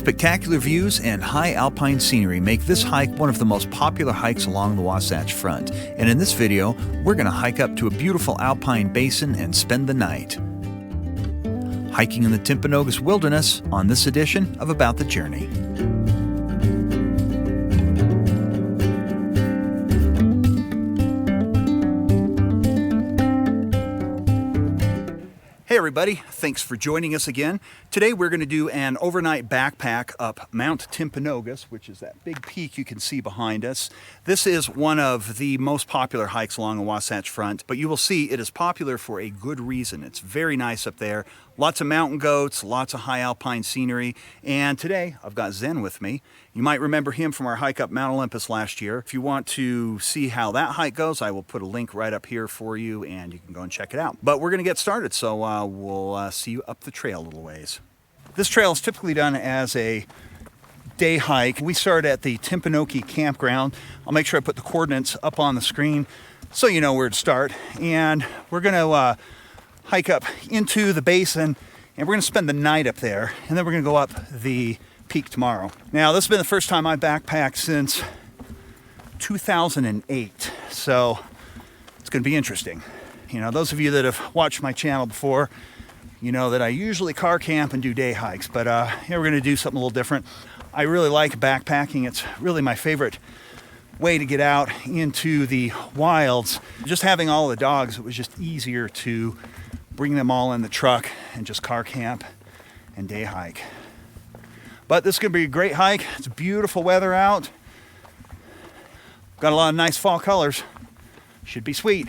Spectacular views and high alpine scenery make this hike one of the most popular hikes along the Wasatch Front. And in this video, we're going to hike up to a beautiful alpine basin and spend the night. Hiking in the Timpanogos Wilderness on this edition of About the Journey. Hey everybody, thanks for joining us again. Today we're going to do an overnight backpack up Mount Timpanogos, which is that big peak you can see behind us. This is one of the most popular hikes along the Wasatch Front, but you will see it is popular for a good reason. It's very nice up there. Lots of mountain goats, lots of high alpine scenery, and today I've got Zen with me. You might remember him from our hike up Mount Olympus last year. If you want to see how that hike goes, I will put a link right up here for you and you can go and check it out. But we're going to get started, so we'll see you up the trail a little ways. This trail is typically done as a day hike. We start at the Timpooneke Campground. I'll make sure I put the coordinates up on the screen so you know where to start. And we're going to hike up into the basin and we're going to spend the night up there, and then we're going to go up the peak tomorrow. Now, this has been the first time I backpacked since 2008, so it's going to be interesting. You know, those of you that have watched my channel before, you know that I usually car camp and do day hikes, but here we're going to do something a little different. I really like backpacking. It's really my favorite way to get out into the wilds. Just having all the dogs, it was just easier to bring them all in the truck and just car camp and day hike. But this is going to be a great hike. It's beautiful weather out. Got a lot of nice fall colors. Should be sweet.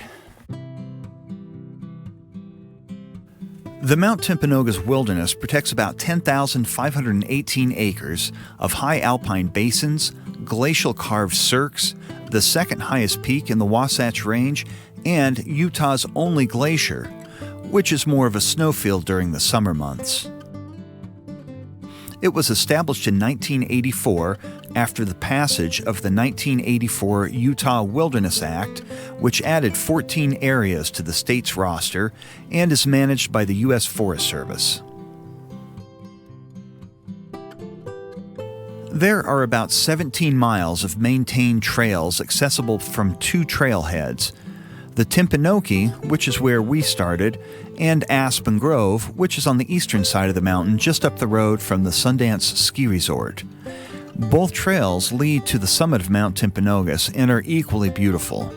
The Mount Timpanogos Wilderness protects about 10,518 acres of high alpine basins, glacial carved cirques, the second highest peak in the Wasatch Range, and Utah's only glacier, which is more of a snowfield during the summer months. It was established in 1984 after the passage of the 1984 Utah Wilderness Act, which added 14 areas to the state's roster and is managed by the U.S. Forest Service. There are about 17 miles of maintained trails accessible from two trailheads: the Timpooneke, which is where we started, and Aspen Grove, which is on the eastern side of the mountain just up the road from the Sundance Ski Resort. Both trails lead to the summit of Mount Timpanogos and are equally beautiful.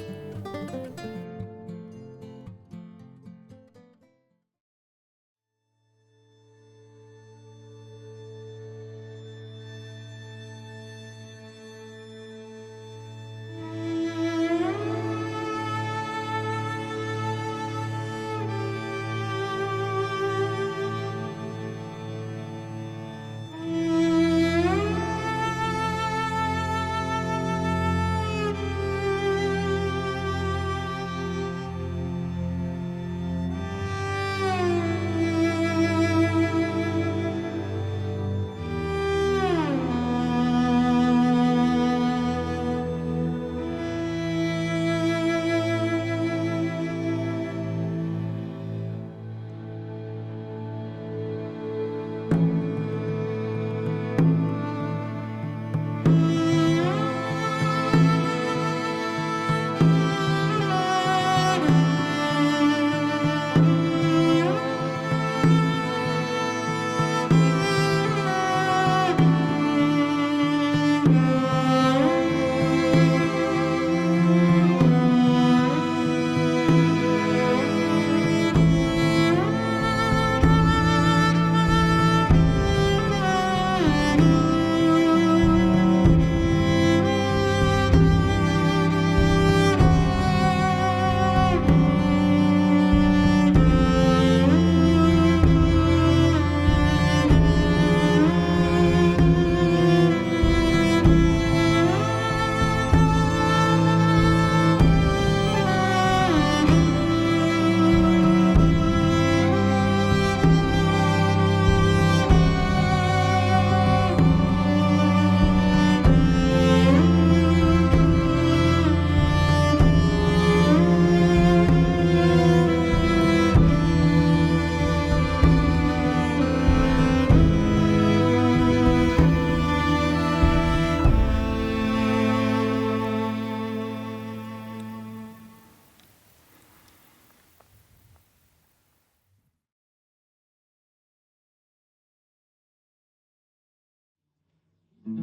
Good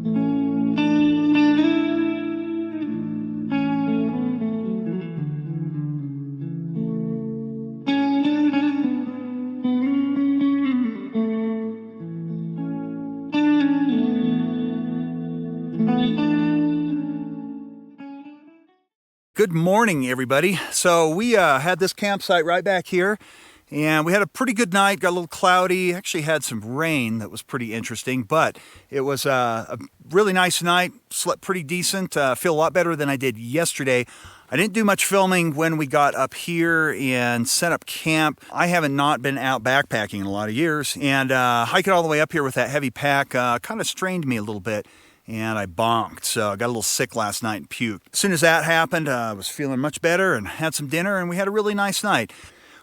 morning, everybody. So we had this campsite right back here, and we had a pretty good night. Got a little cloudy. Actually had some rain that was pretty interesting, but it was a really nice night. Slept pretty decent. Feel a lot better than I did yesterday. I didn't do much filming when we got up here and set up camp. I haven't not been out backpacking in a lot of years, and hiking all the way up here with that heavy pack kind of strained me a little bit. And I bonked, so I got a little sick last night and puked. As soon as that happened, I was feeling much better and had some dinner, and we had a really nice night.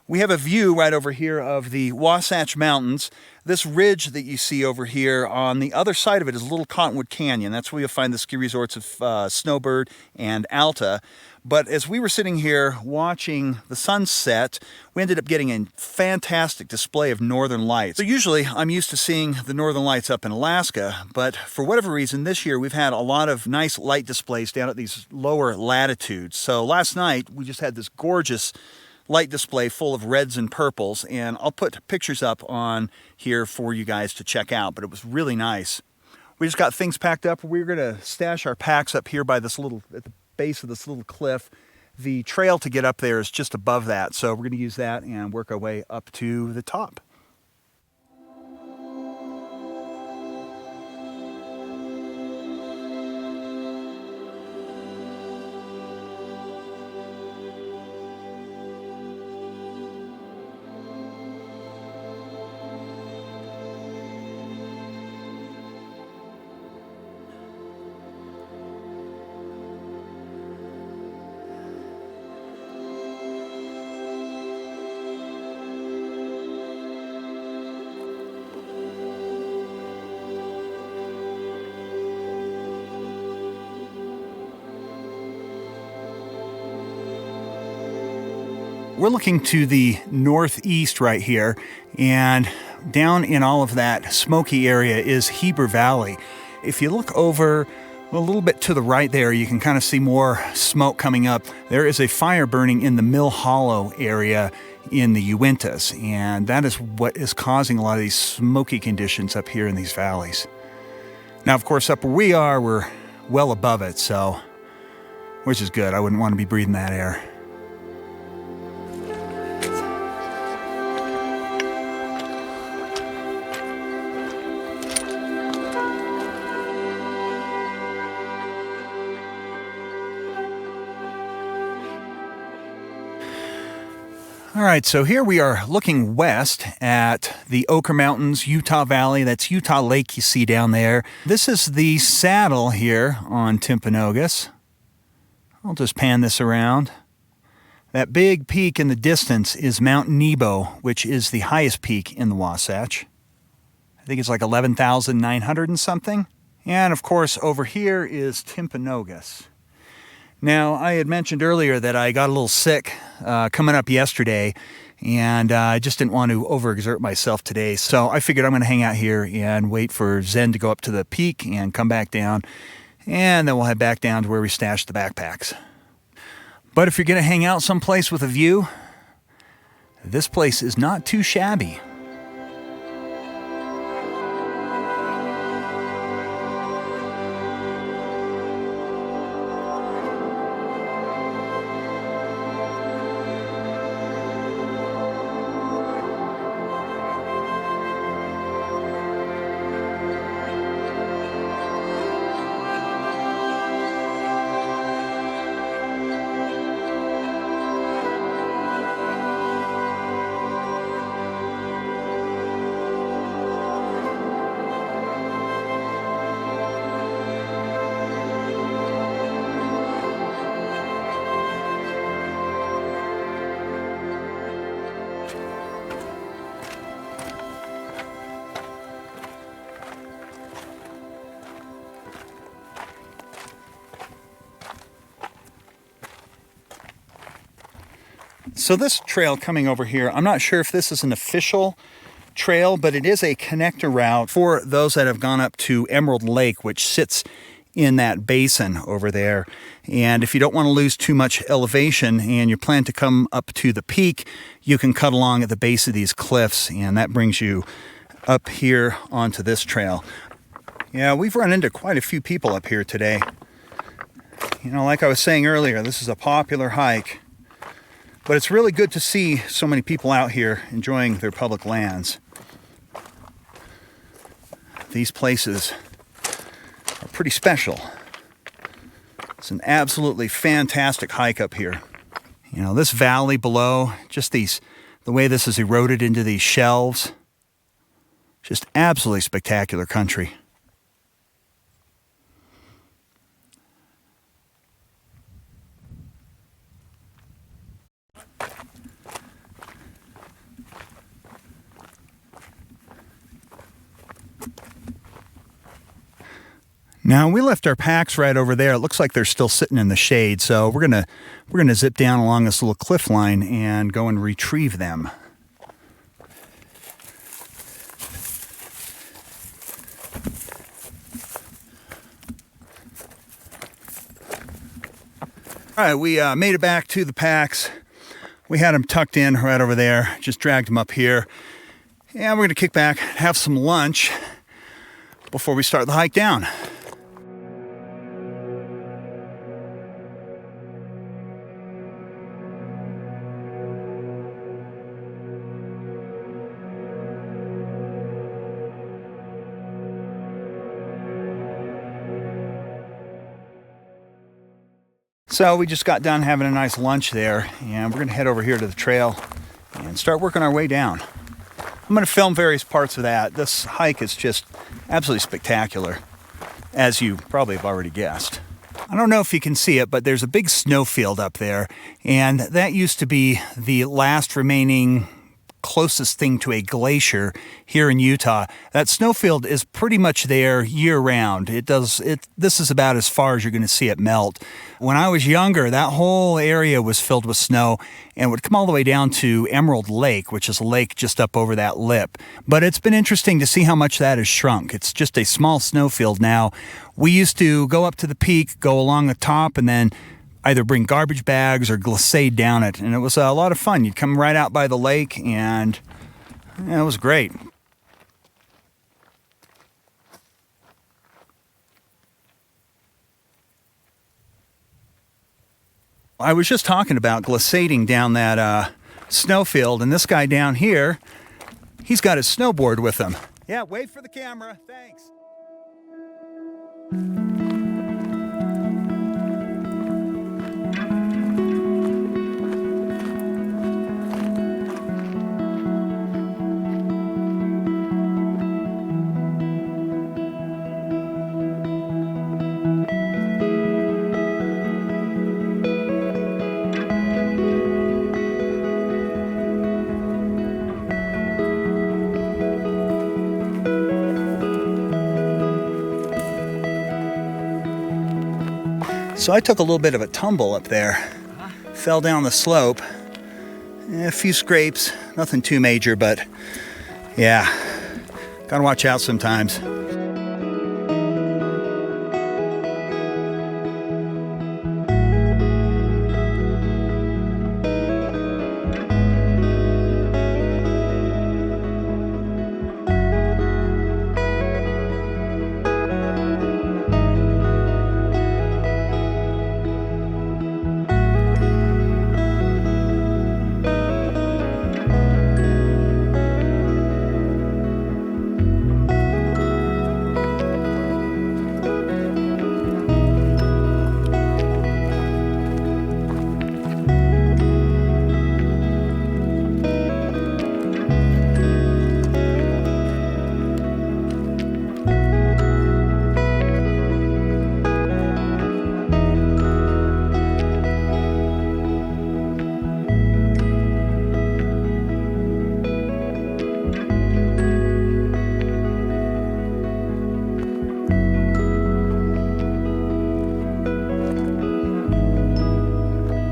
We have a view right over here of the Wasatch Mountains. This ridge that you see over here, on the other side of it is Little Cottonwood Canyon. That's where you'll find the ski resorts of Snowbird and Alta. But as we were sitting here watching the sunset, we ended up getting a fantastic display of northern lights. So usually I'm used to seeing the northern lights up in Alaska, but for whatever reason this year we've had a lot of nice light displays down at these lower latitudes. So last night we just had this gorgeous light display full of reds and purples, and I'll put pictures up on here for you guys to check out, but it was really nice. We just got things packed up. We're gonna stash our packs up here by this little, at the base of this little cliff. The trail to get up there is just above that, so we're going to use that and work our way up to the top. We're looking to the northeast right here, and down in all of that smoky area is Heber Valley. If you look over a little bit to the right there, you can kind of see more smoke coming up. There is a fire burning in the Mill Hollow area in the Uintas, and that is what is causing a lot of these smoky conditions up here in these valleys. Now, of course, up where we are, we're well above it, so, which is good. I wouldn't want to be breathing that air. All right, so here we are looking west at the Ochre Mountains, Utah Valley. That's Utah Lake you see down there. This is the saddle here on Timpanogos. I'll just pan this around. That big peak in the distance is Mount Nebo, which is the highest peak in the Wasatch. I think it's like 11,900 and something. And of course, over here is Timpanogos. Now, I had mentioned earlier that I got a little sick coming up yesterday, and I just didn't want to overexert myself today. So I figured I'm going to hang out here and wait for Zen to go up to the peak and come back down, and then we'll head back down to where we stashed the backpacks. But if you're going to hang out someplace with a view, this place is not too shabby. So this trail coming over here, I'm not sure if this is an official trail, but it is a connector route for those that have gone up to Emerald Lake, which sits in that basin over there. And if you don't want to lose too much elevation and you plan to come up to the peak, you can cut along at the base of these cliffs, and that brings you up here onto this trail. Yeah, we've run into quite a few people up here today. You know, like I was saying earlier, this is a popular hike, but it's really good to see so many people out here enjoying their public lands. These places are pretty special. It's an absolutely fantastic hike up here. You know, this valley below, just the way this is eroded into these shelves, just absolutely spectacular country. Now, we left our packs right over there. It looks like they're still sitting in the shade, so we're gonna zip down along this little cliff line and go and retrieve them. All right, we made it back to the packs. We had them tucked in right over there, just dragged them up here. And we're gonna kick back, have some lunch before we start the hike down. So we just got done having a nice lunch there, and we're gonna head over here to the trail and start working our way down. I'm gonna film various parts of that. This hike is just absolutely spectacular, as you probably have already guessed. I don't know if you can see it, but there's a big snowfield up there, and that used to be the last remaining closest thing to a glacier here in Utah. That snowfield is pretty much there year-round. This is about as far as you're going to see it melt. When I was younger, that whole area was filled with snow and would come all the way down to Emerald Lake, which is a lake just up over that lip. But it's been interesting to see how much that has shrunk. It's just a small snowfield now. We used to go up to the peak, go along the top, and then either bring garbage bags or glissade down it, and it was a lot of fun. You'd come right out by the lake, and it was great. I was just talking about glissading down that snowfield, and this guy down here, he's got his snowboard with him. Yeah, wait for the camera. Thanks. So I took a little bit of a tumble up there, fell down the slope, a few scrapes, nothing too major, but yeah, gotta watch out sometimes.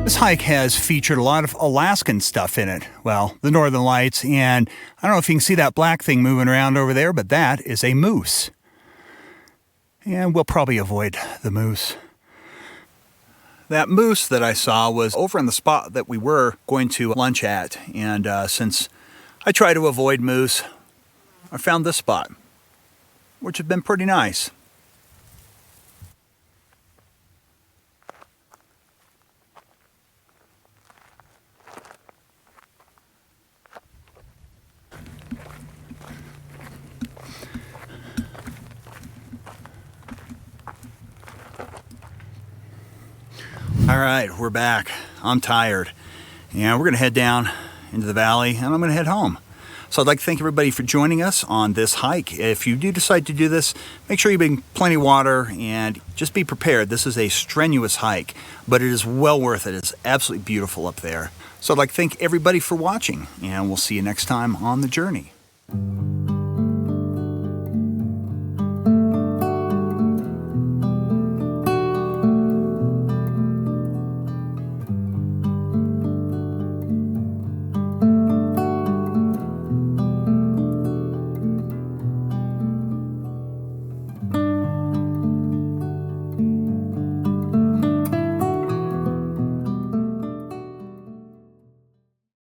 This hike has featured a lot of Alaskan stuff in it. Well, the Northern Lights, and I don't know if you can see that black thing moving around over there, but that is a moose. And we'll probably avoid the moose. That moose that I saw was over in the spot that we were going to lunch at. And since I try to avoid moose, I found this spot, which has been pretty nice. All right, we're back. I'm tired. And we're gonna head down into the valley and I'm gonna head home. So I'd like to thank everybody for joining us on this hike. If you do decide to do this, make sure you bring plenty of water and just be prepared. This is a strenuous hike, but it is well worth it. It's absolutely beautiful up there. So I'd like to thank everybody for watching, and we'll see you next time on the journey.